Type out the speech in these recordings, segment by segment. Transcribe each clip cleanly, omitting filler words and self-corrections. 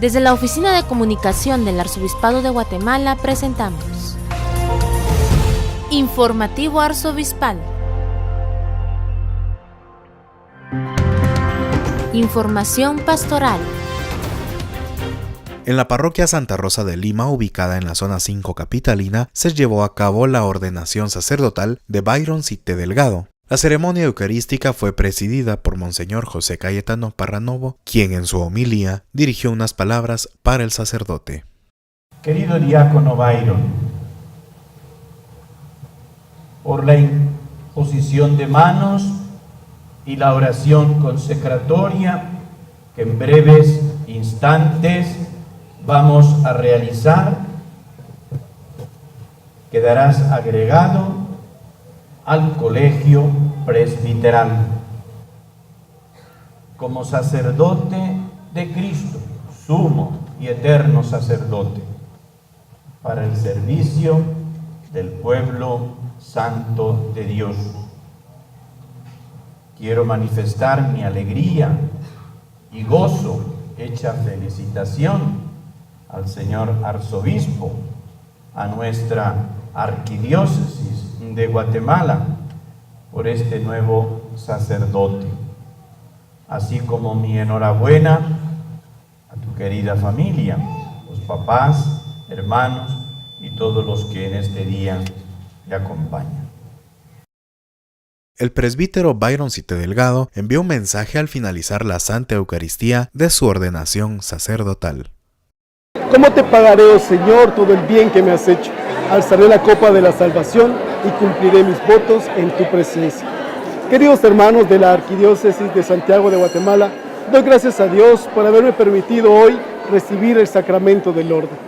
Desde la Oficina de Comunicación del Arzobispado de Guatemala presentamos Informativo Arzobispal. Información pastoral. En la parroquia Santa Rosa de Lima, ubicada en la zona 5 capitalina, se llevó a cabo la ordenación sacerdotal de Byron Cite Delgado. La ceremonia eucarística fue presidida por Monseñor José Cayetano Parranovo, quien en su homilía dirigió unas palabras para el sacerdote. Querido diácono Byron, por la imposición de manos y la oración consecratoria que en breves instantes vamos a realizar, quedarás agregado al colegio presbiteral como sacerdote de Cristo, sumo y eterno sacerdote, para el servicio del pueblo santo de Dios. Quiero manifestar mi alegría y gozo, hecha felicitación al señor arzobispo, a nuestra arquidiócesis de Guatemala por este nuevo sacerdote, así como mi enhorabuena a tu querida familia, los papás, hermanos y todos los que en este día te acompañan. El presbítero Byron Cite Delgado envió un mensaje al finalizar la Santa Eucaristía de su ordenación sacerdotal. ¿Cómo te pagaré, oh Señor, todo el bien que me has hecho? Alzaré la copa de la salvación y cumpliré mis votos en tu presencia. Queridos hermanos de la Arquidiócesis de Santiago de Guatemala, doy gracias a Dios por haberme permitido hoy recibir el sacramento del orden.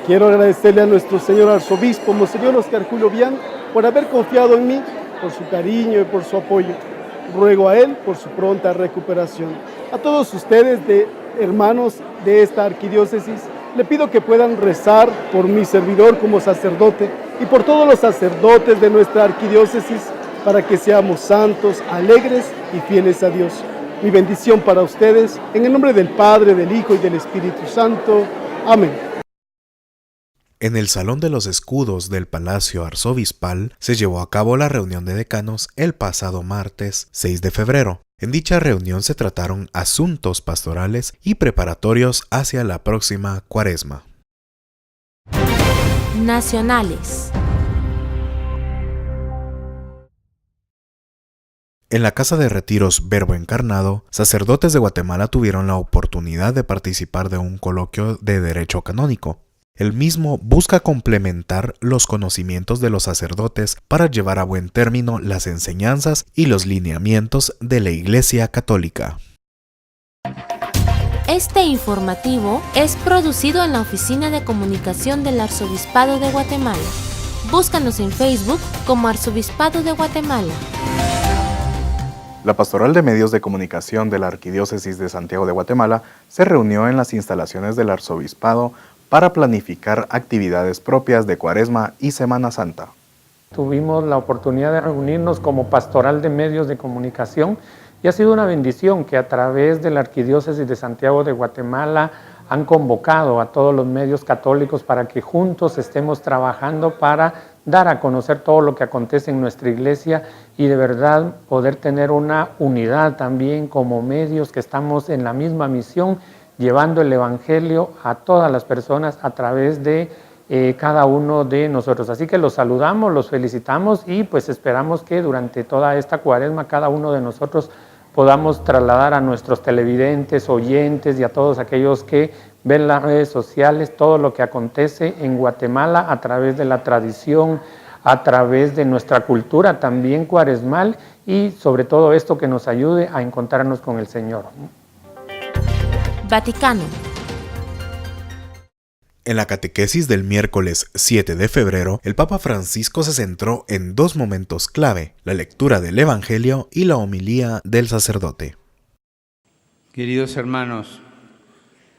Quiero agradecerle a nuestro señor arzobispo, Monseñor Oscar Julio Vian, por haber confiado en mí, por su cariño y por su apoyo. Ruego a él por su pronta recuperación. A todos ustedes, hermanos de esta arquidiócesis, le pido que puedan rezar por mi servidor como sacerdote y por todos los sacerdotes de nuestra arquidiócesis para que seamos santos, alegres y fieles a Dios. Mi bendición para ustedes, en el nombre del Padre, del Hijo y del Espíritu Santo. Amén. En el Salón de los Escudos del Palacio Arzobispal se llevó a cabo la reunión de decanos el pasado martes 6 de febrero. En dicha reunión se trataron asuntos pastorales y preparatorios hacia la próxima Cuaresma. Nacionales. En la Casa de Retiros Verbo Encarnado, sacerdotes de Guatemala tuvieron la oportunidad de participar de un coloquio de Derecho Canónico. El mismo busca complementar los conocimientos de los sacerdotes para llevar a buen término las enseñanzas y los lineamientos de la Iglesia Católica. Este informativo es producido en la Oficina de Comunicación del Arzobispado de Guatemala. Búscanos en Facebook como Arzobispado de Guatemala. La Pastoral de Medios de Comunicación de la Arquidiócesis de Santiago de Guatemala se reunió en las instalaciones del Arzobispado para planificar actividades propias de Cuaresma y Semana Santa. Tuvimos la oportunidad de reunirnos como Pastoral de Medios de Comunicación y ha sido una bendición que a través de la Arquidiócesis de Santiago de Guatemala han convocado a todos los medios católicos para que juntos estemos trabajando para dar a conocer todo lo que acontece en nuestra iglesia y de verdad poder tener una unidad también como medios que estamos en la misma misión, llevando el Evangelio a todas las personas a través de cada uno de nosotros. Así que los saludamos, los felicitamos y pues esperamos que durante toda esta Cuaresma cada uno de nosotros podamos trasladar a nuestros televidentes, oyentes y a todos aquellos que ven las redes sociales todo lo que acontece en Guatemala a través de la tradición, a través de nuestra cultura también cuaresmal y sobre todo esto que nos ayude a encontrarnos con el Señor. Vaticano. En la catequesis del miércoles 7 de febrero, el Papa Francisco se centró en dos momentos clave, la lectura del Evangelio y la homilía del sacerdote. Queridos hermanos,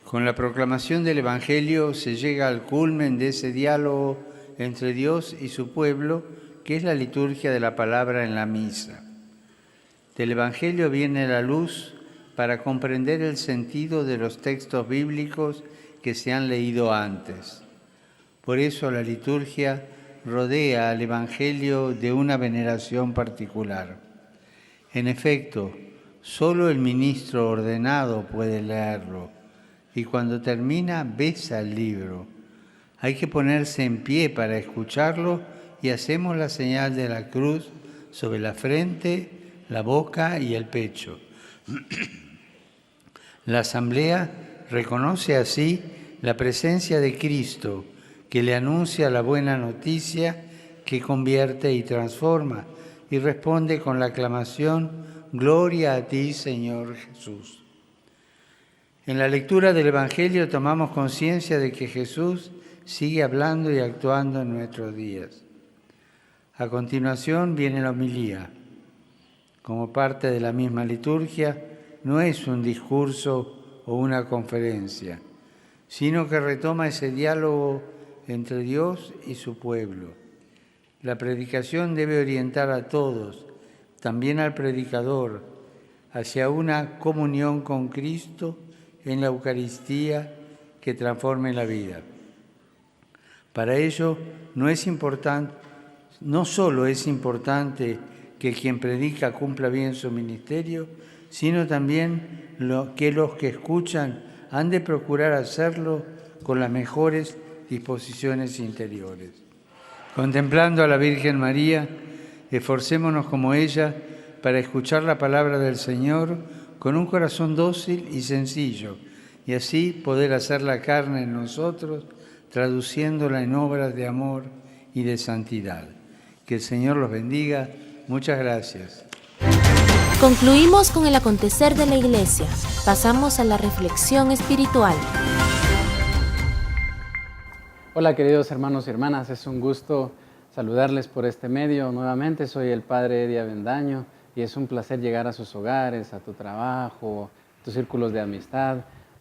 con la proclamación del Evangelio se llega al culmen de ese diálogo entre Dios y su pueblo, que es la liturgia de la palabra en la misa. Del Evangelio viene la luz para comprender el sentido de los textos bíblicos que se han leído antes. Por eso la liturgia rodea al Evangelio de una veneración particular. En efecto, solo el ministro ordenado puede leerlo, y cuando termina besa el libro. Hay que ponerse en pie para escucharlo y hacemos la señal de la cruz sobre la frente, la boca y el pecho. La asamblea reconoce así la presencia de Cristo, que le anuncia la buena noticia que convierte y transforma, y responde con la aclamación: Gloria a ti, Señor Jesús. En la lectura del Evangelio tomamos conciencia de que Jesús sigue hablando y actuando en nuestros días. A continuación viene la homilía. Como parte de la misma liturgia, no es un discurso o una conferencia, sino que retoma ese diálogo entre Dios y su pueblo. La predicación debe orientar a todos, también al predicador, hacia una comunión con Cristo en la Eucaristía que transforme la vida. Para ello no solo es importante que quien predica cumpla bien su ministerio, sino también que los que escuchan han de procurar hacerlo con las mejores disposiciones interiores. Contemplando a la Virgen María, esforcémonos como ella para escuchar la palabra del Señor con un corazón dócil y sencillo, y así poder hacerla carne en nosotros, traduciéndola en obras de amor y de santidad. Que el Señor los bendiga. Muchas gracias. Concluimos con el acontecer de la Iglesia. Pasamos a la reflexión espiritual. Hola queridos hermanos y hermanas, es un gusto saludarles por este medio. Nuevamente soy el Padre Eddie Avendaño y es un placer llegar a sus hogares, a tu trabajo, a tus círculos de amistad,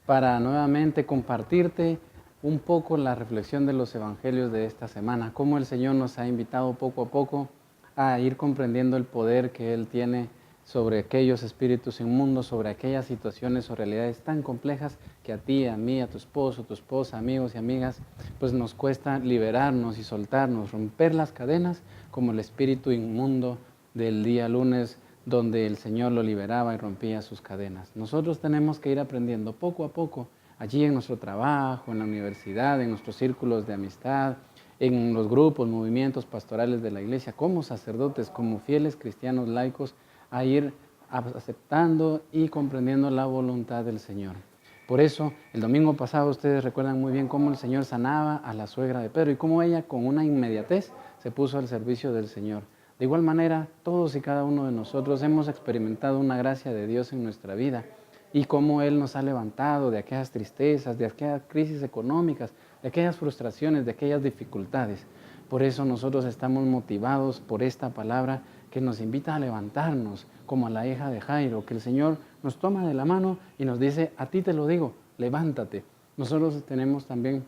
para nuevamente compartirte un poco la reflexión de los evangelios de esta semana, cómo el Señor nos ha invitado poco a poco a ir comprendiendo el poder que Él tiene sobre aquellos espíritus inmundos, sobre aquellas situaciones o realidades tan complejas que a ti, a mí, a tu esposo, tu esposa, amigos y amigas, pues nos cuesta liberarnos y soltarnos, romper las cadenas como el espíritu inmundo del día lunes, donde el Señor lo liberaba y rompía sus cadenas. Nosotros tenemos que ir aprendiendo poco a poco, allí en nuestro trabajo, en la universidad, en nuestros círculos de amistad, en los grupos, movimientos pastorales de la iglesia, como sacerdotes, como fieles cristianos laicos, a ir aceptando y comprendiendo la voluntad del Señor. Por eso, el domingo pasado ustedes recuerdan muy bien cómo el Señor sanaba a la suegra de Pedro y cómo ella con una inmediatez se puso al servicio del Señor. De igual manera, todos y cada uno de nosotros hemos experimentado una gracia de Dios en nuestra vida y cómo Él nos ha levantado de aquellas tristezas, de aquellas crisis económicas, de aquellas frustraciones, de aquellas dificultades. Por eso nosotros estamos motivados por esta palabra que nos invita a levantarnos, como a la hija de Jairo, que el Señor nos toma de la mano y nos dice: a ti te lo digo, levántate. Nosotros tenemos también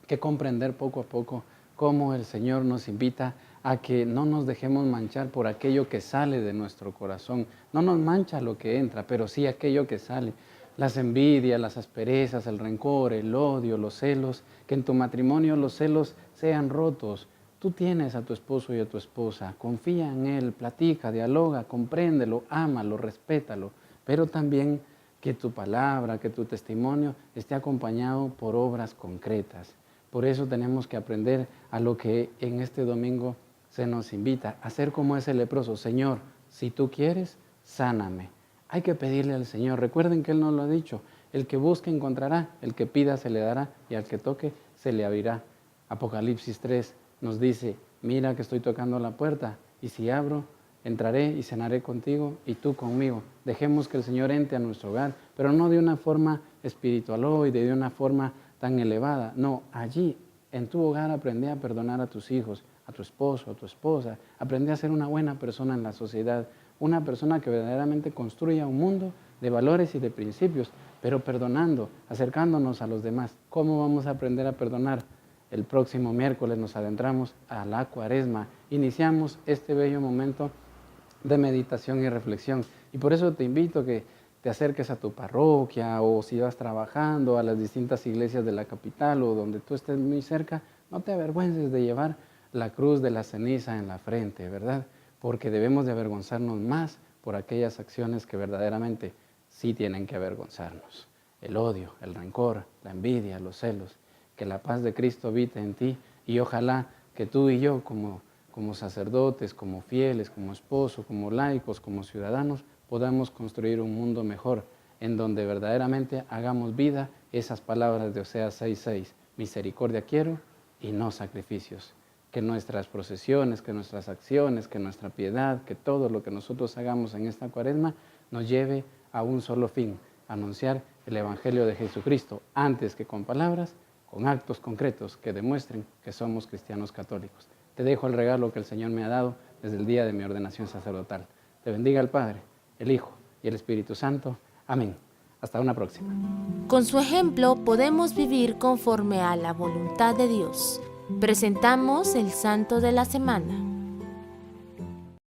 que comprender poco a poco cómo el Señor nos invita a que no nos dejemos manchar por aquello que sale de nuestro corazón. No nos mancha lo que entra, pero sí aquello que sale. Las envidias, las asperezas, el rencor, el odio, los celos, que en tu matrimonio los celos sean rotos. Tú tienes a tu esposo y a tu esposa, confía en él, platica, dialoga, compréndelo, ámalo, respétalo, pero también que tu palabra, que tu testimonio esté acompañado por obras concretas. Por eso tenemos que aprender a lo que en este domingo se nos invita, a ser como ese leproso. Señor, si tú quieres, sáname. Hay que pedirle al Señor. Recuerden que Él nos lo ha dicho: el que busque encontrará, el que pida se le dará y al que toque se le abrirá. Apocalipsis 3 nos dice: mira que estoy tocando la puerta y si abro, entraré y cenaré contigo y tú conmigo. Dejemos que el Señor entre a nuestro hogar, pero no de una forma espiritualoide, de una forma tan elevada. No, allí en tu hogar aprende a perdonar a tus hijos, a tu esposo, a tu esposa. Aprende a ser una buena persona en la sociedad, una persona que verdaderamente construya un mundo de valores y de principios, pero perdonando, acercándonos a los demás. ¿Cómo vamos a aprender a perdonar? El próximo miércoles nos adentramos a la Cuaresma. Iniciamos este bello momento de meditación y reflexión. Y por eso te invito a que te acerques a tu parroquia o si vas trabajando a las distintas iglesias de la capital o donde tú estés muy cerca, no te avergüences de llevar la cruz de la ceniza en la frente, ¿verdad? Porque debemos de avergonzarnos más por aquellas acciones que verdaderamente sí tienen que avergonzarnos. El odio, el rencor, la envidia, los celos. Que la paz de Cristo habite en ti y ojalá que tú y yo como sacerdotes, como fieles, como esposos, como laicos, como ciudadanos, podamos construir un mundo mejor en donde verdaderamente hagamos vida esas palabras de Oseas 6:6, misericordia quiero y no sacrificios. Que nuestras procesiones, que nuestras acciones, que nuestra piedad, que todo lo que nosotros hagamos en esta cuaresma nos lleve a un solo fin, anunciar el Evangelio de Jesucristo, antes que con palabras, con actos concretos que demuestren que somos cristianos católicos. Te dejo el regalo que el Señor me ha dado desde el día de mi ordenación sacerdotal. Te bendiga el Padre, el Hijo y el Espíritu Santo. Amén. Hasta una próxima. Con su ejemplo podemos vivir conforme a la voluntad de Dios. Presentamos el Santo de la Semana.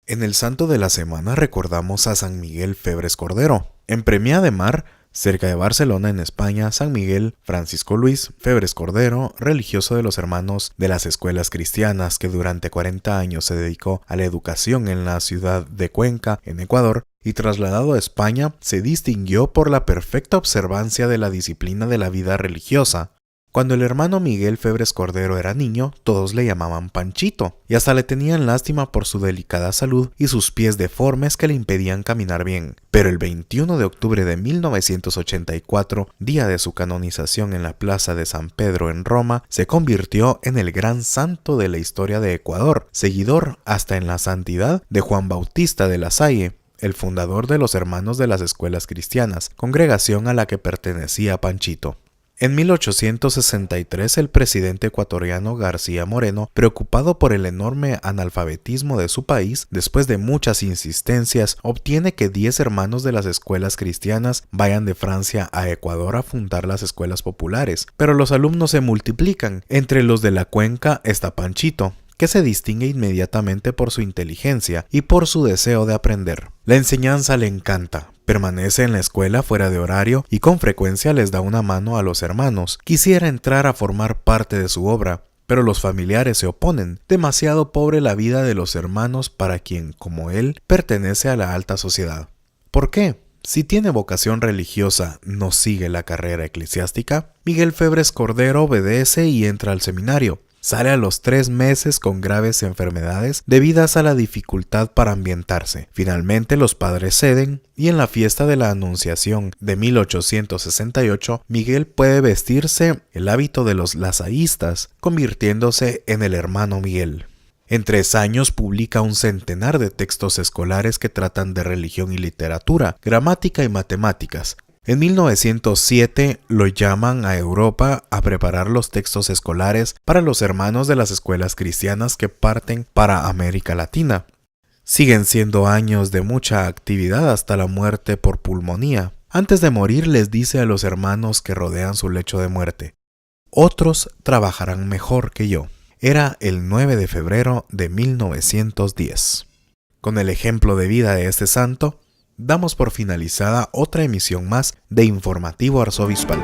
En el Santo de la Semana recordamos a San Miguel Febres Cordero. En Premiá de Mar, cerca de Barcelona, en España, San Miguel Francisco Luis Febres Cordero, religioso de los hermanos de las escuelas cristianas que durante 40 años se dedicó a la educación en la ciudad de Cuenca, en Ecuador, y trasladado a España, se distinguió por la perfecta observancia de la disciplina de la vida religiosa. Cuando el hermano Miguel Febres Cordero era niño, todos le llamaban Panchito, y hasta le tenían lástima por su delicada salud y sus pies deformes que le impedían caminar bien. Pero el 21 de octubre de 1984, día de su canonización en la plaza de San Pedro en Roma, se convirtió en el gran santo de la historia de Ecuador, seguidor hasta en la santidad de Juan Bautista de la Salle, el fundador de los Hermanos de las Escuelas Cristianas, congregación a la que pertenecía Panchito. En 1863, el presidente ecuatoriano García Moreno, preocupado por el enorme analfabetismo de su país, después de muchas insistencias, obtiene que 10 hermanos de las escuelas cristianas vayan de Francia a Ecuador a fundar las escuelas populares. Pero los alumnos se multiplican. Entre los de la Cuenca está Panchito, que se distingue inmediatamente por su inteligencia y por su deseo de aprender. La enseñanza le encanta. Permanece en la escuela fuera de horario y con frecuencia les da una mano a los hermanos. Quisiera entrar a formar parte de su obra, pero los familiares se oponen. Demasiado pobre la vida de los hermanos para quien, como él, pertenece a la alta sociedad. ¿Por qué? Si tiene vocación religiosa, ¿no sigue la carrera eclesiástica? Miguel Febres Cordero obedece y entra al seminario. Sale a los 3 meses con graves enfermedades debidas a la dificultad para ambientarse. Finalmente los padres ceden y en la fiesta de la Anunciación de 1868 Miguel puede vestirse el hábito de los lazaístas, convirtiéndose en el hermano Miguel. En 3 años publica un centenar de textos escolares que tratan de religión y literatura, gramática y matemáticas. En 1907 lo llaman a Europa a preparar los textos escolares para los hermanos de las escuelas cristianas que parten para América Latina. Siguen siendo años de mucha actividad hasta la muerte por pulmonía. Antes de morir les dice a los hermanos que rodean su lecho de muerte: otros trabajarán mejor que yo. Era el 9 de febrero de 1910. Con el ejemplo de vida de este santo, damos por finalizada otra emisión más de Informativo Arzobispal.